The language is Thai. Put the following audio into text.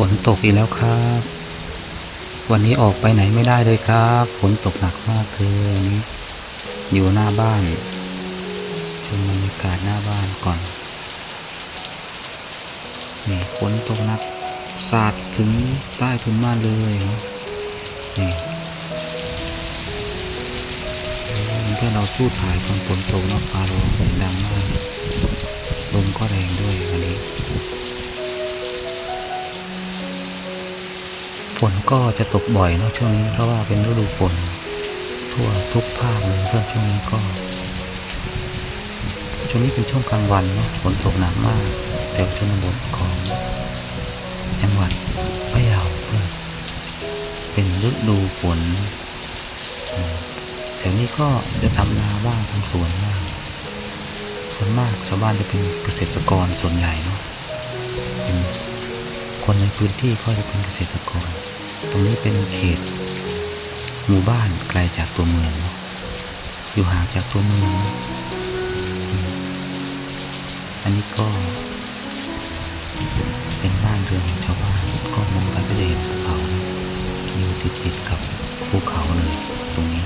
นตกอีกแล้วครับวันนี้ออกไปไหนไม่ได้เลยครับฝนตกหนักมากเลยวันนี้อยู่หน้าบ้านชมบรรยากาศหน้าบ้านก่อนนี่ฝนตกหนักสาดถึงใต้ถุนบ้านเลยนี่เพื่อนเราสู้ถ่ายตอนฝนตกแล้วฟ้าร้องเสียงดังมากลมก็แรงด้วยวันนี้ฝนก็จะตกบ่อยเนาะช่วงนี้เพราะว่าเป็นฤดูฝนทั่วทุกภาคเลยเพื่อนช่วงนี้เป็นช่วงกลางวันเนาะฝนตกหนักมากแถวชนบทของจังหวัดพะเยาเป็นฤดูฝนแถวนี้ก็จะทำนาบ้างทำสวนบ้างส่วนมากชาวบ้านจะเป็นเกษตรกรส่วนใหญ่เนาะเป็นคนในพื้นที่ก็จะเป็นเกษตรกรตรงนี้เป็นเขตหมู่บ้านไกลจากตัวเมืองเนาะอยู่ห่างจากตัวเมืองอันนี้ก็เป็นบ้านเรือนของชาวบ้านก็มองไปก็จะเห็นภูเขาอยู่ติดกับภูเขาเลยตรงนี้